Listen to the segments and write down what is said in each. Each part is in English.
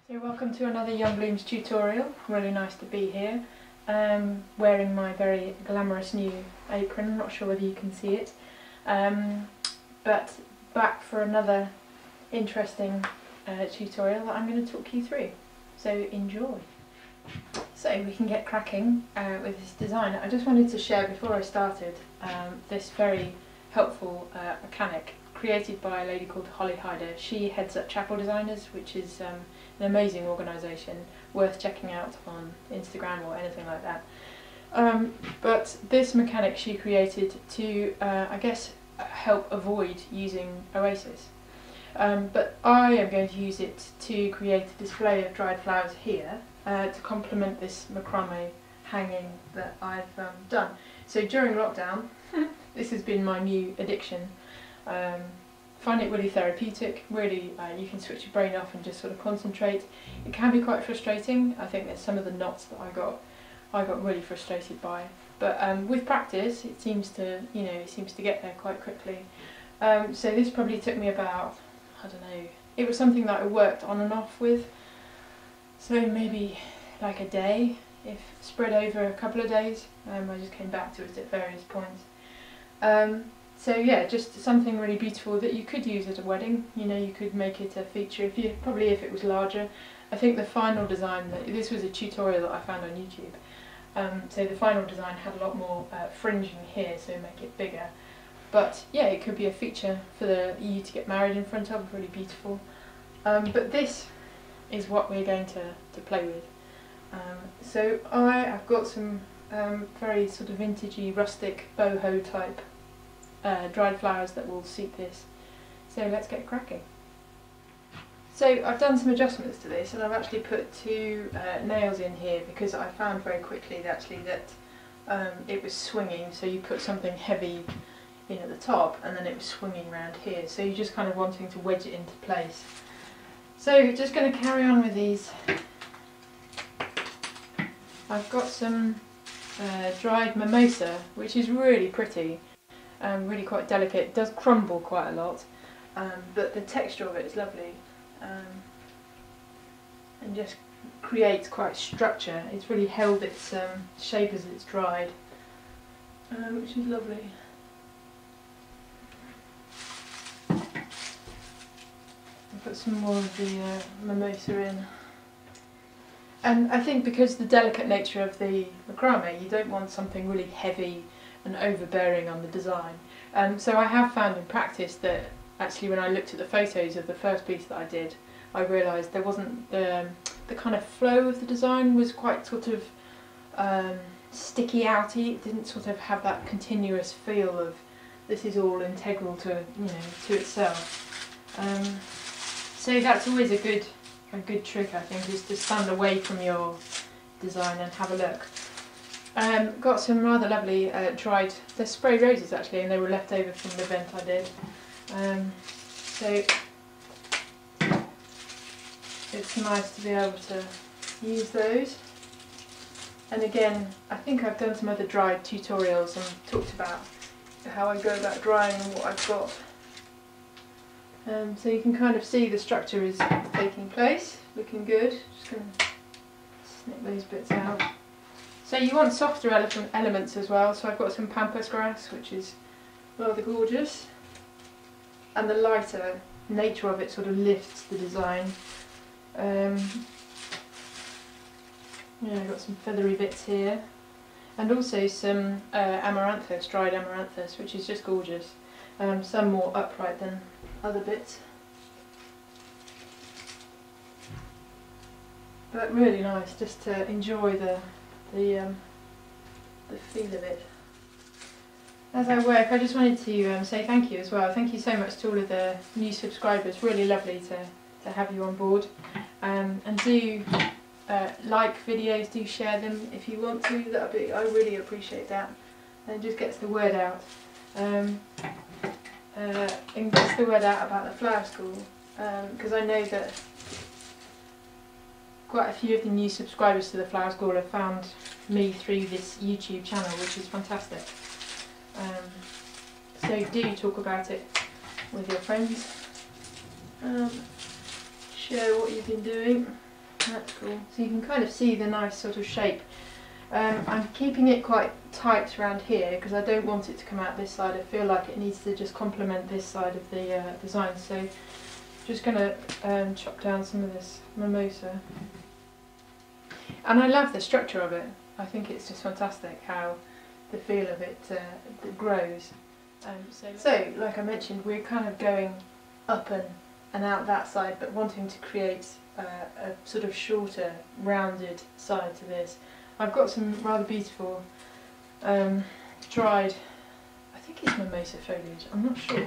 So welcome to another Young Blooms tutorial. Really nice to be here. Wearing my very glamorous new apron, not sure whether you can see it. But back for another interesting tutorial that I'm going to talk you through. So enjoy. So we can get cracking with this design. I just wanted to share before I started this very helpful mechanic created by a lady called Holly Hyder. She heads up Chapel Designers, which is an amazing organisation, worth checking out on Instagram or anything like that. But this mechanic she created to, I guess, help avoid using Oasis. But I am going to use it to create a display of dried flowers here to complement this macrame hanging that I've done. So during lockdown, this has been my new addiction. Find it really therapeutic, really you can switch your brain off and just sort of concentrate. It can be quite frustrating. I think there's some of the knots that I got really frustrated by. But with practice it seems to, get there quite quickly. So this probably took me about, I don't know, it was something that I worked on and off with. So maybe like a day, if spread over a couple of days. I just came back to it at various points. So yeah, just something really beautiful that you could use at a wedding. You could make it a feature if it was larger. I think the final design, this was a tutorial that I found on YouTube. So the final design had a lot more fringing here, so make it bigger. But yeah, it could be a feature for you to get married in front of, really beautiful. But this is what we're going to play with. So I've got some very sort of vintagey, rustic, boho type dried flowers that will suit this. So let's get cracking. So I've done some adjustments to this, and I've actually put two nails in here because I found very quickly that it was swinging. So you put something heavy in at the top and then it was swinging around here, so you're just kind of wanting to wedge it into place. So just going to carry on with these. I've got some dried mimosa, which is really pretty. Really quite delicate. It does crumble quite a lot, but the texture of it is lovely, and just creates quite structure. It's really held its shape as it's dried, which is lovely. I'll put some more of the mimosa in. And I think because the delicate nature of the macrame, you don't want something really heavy and overbearing on the design. So I have found in practice that actually when I looked at the photos of the first piece that I did, I realised there wasn't the kind of flow of the design was quite sort of sticky outy. It didn't sort of have that continuous feel of this is all integral to itself. So that's always a good trick, I think, is to stand away from your design and have a look. Got some rather lovely dried, they're spray roses actually, and they were left over from the event I did. So it's nice to be able to use those. And again, I think I've done some other dried tutorials and talked about how I go about drying and what I've got. So you can kind of see the structure is taking place, looking good. Just going to snip those bits out. So you want softer elements as well, so I've got some pampas grass, which is rather gorgeous, and the lighter nature of it sort of lifts the design. Yeah, I've got some feathery bits here, and also some amaranthus, dried amaranthus, which is just gorgeous. Some more upright than other bits, but really nice just to enjoy the feel of it. As I work, I just wanted to say thank you as well. Thank you so much to all of the new subscribers. Really lovely to have you on board. And do like videos, do share them if you want to. I really appreciate that. And it just gets the word out. And gets the word out about the flower school, because I know that quite a few of the new subscribers to the flower school have found me through this YouTube channel, which is fantastic. So do talk about it with your friends, share what you've been doing. That's cool. So you can kind of see the nice sort of shape. I'm keeping it quite tight around here because I don't want it to come out this side. I feel like it needs to just complement this side of the design. So just going to chop down some of this mimosa. And I love the structure of it. I think it's just fantastic how the feel of it grows. So like I mentioned, we're kind of going up and out that side, but wanting to create a sort of shorter, rounded side to this. I've got some rather beautiful dried, I think it's mimosa foliage, I'm not sure,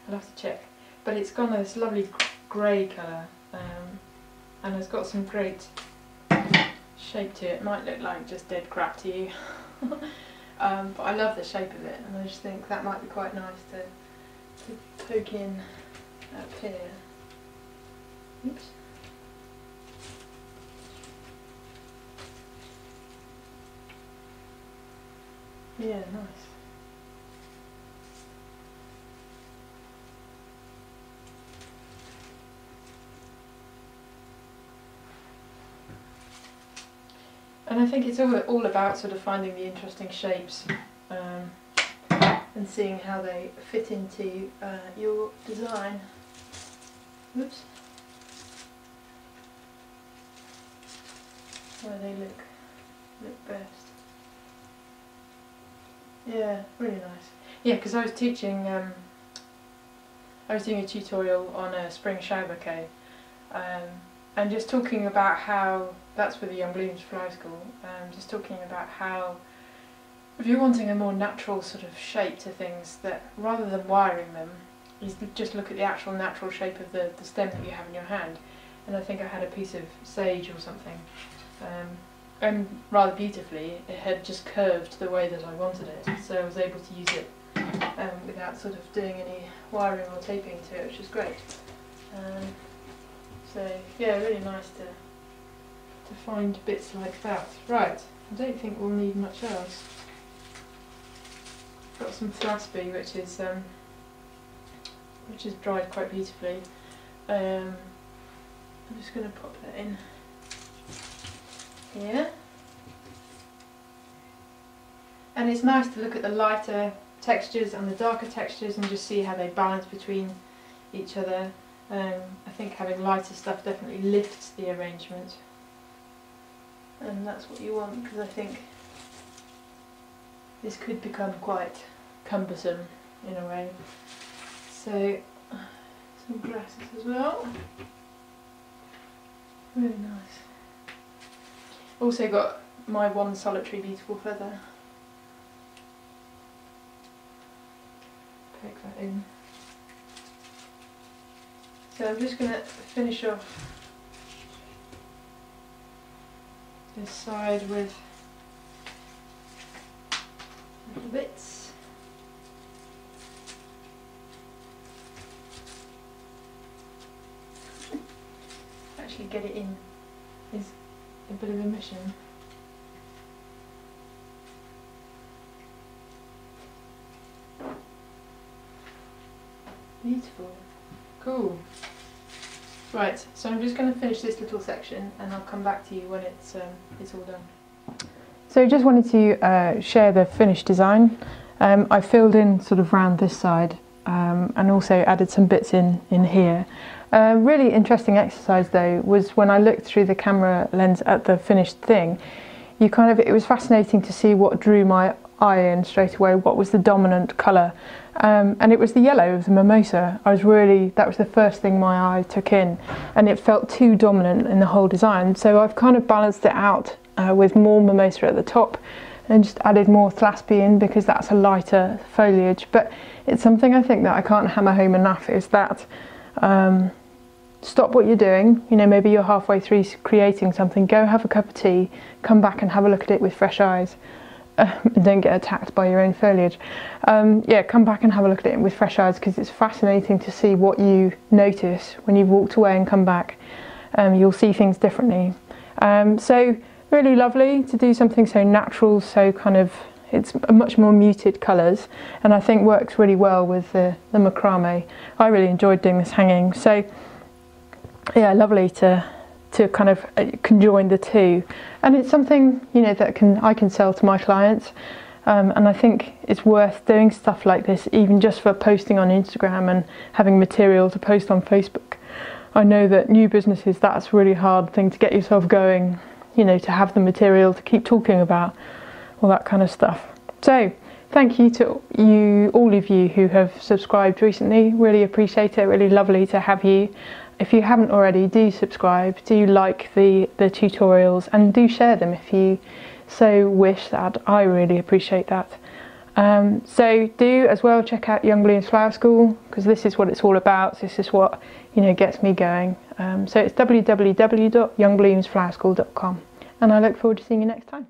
I'll have to check. But it's got this lovely grey colour and it's got some great shape to it. It might look like just dead crap to you. But I love the shape of it, and I just think that might be quite nice to poke in up here. Oops. Yeah, nice. And I think it's all about sort of finding the interesting shapes and seeing how they fit into your design. Oops. Where they look best. Yeah, really nice. Yeah, because I was teaching, I was doing a tutorial on a spring shower bouquet, and just talking about how, that's for the Young Blooms Flower School, just talking about how if you're wanting a more natural sort of shape to things, that rather than wiring them, is just look at the actual natural shape of the stem that you have in your hand. And I think I had a piece of sage or something, and rather beautifully it had just curved the way that I wanted it, so I was able to use it without sort of doing any wiring or taping to it, which is great. So yeah, really nice to find bits like that. Right, I don't think we'll need much else. Got some flaspy, which is dried quite beautifully. I'm just going to pop that in here. And it's nice to look at the lighter textures and the darker textures and just see how they balance between each other. I think having lighter stuff definitely lifts the arrangement, and that's what you want, because I think this could become quite cumbersome in a way. So some grasses as well, really nice. Also got my one solitary beautiful feather. Poke that in. So I'm just going to finish off this side with little bits. Actually get it in is a bit of a mission. Beautiful. Cool. Right, so I'm just going to finish this little section and I'll come back to you when it's all done. So I just wanted to share the finished design. I filled in sort of round this side and also added some bits in here. Really interesting exercise though was when I looked through the camera lens at the finished thing, it was fascinating to see what drew my eye in straight away, what was the dominant colour. And it was the yellow of the mimosa. That was the first thing my eye took in, and it felt too dominant in the whole design. So I've kind of balanced it out with more mimosa at the top and just added more thlaspi in because that's a lighter foliage. But it's something I think that I can't hammer home enough, is that stop what you're doing, maybe you're halfway through creating something, go have a cup of tea, come back and have a look at it with fresh eyes. And don't get attacked by your own foliage. Yeah, come back and have a look at it with fresh eyes, because it's fascinating to see what you notice when you've walked away and come back. You'll see things differently. So really lovely to do something so natural, so it's much more muted colours, and I think works really well with the macrame. I really enjoyed doing this hanging. So yeah, lovely to to kind of conjoin the two, and it's something, you know, that I can sell to my clients, and I think it's worth doing stuff like this, even just for posting on Instagram and having material to post on Facebook. I know that new businesses, that's a really hard thing to get yourself going, you know, to have the material to keep talking about, all that kind of stuff. So thank you to all of you who have subscribed recently. Really appreciate it. Really lovely to have you. If you haven't already, do subscribe, do like the tutorials, and do share them if you so wish. That I really appreciate that. So do as well check out Young Blooms Flower School, because this is what it's all about. This is what, you know, gets me going. So it's www.youngbloomsflowerschool.com, and I look forward to seeing you next time.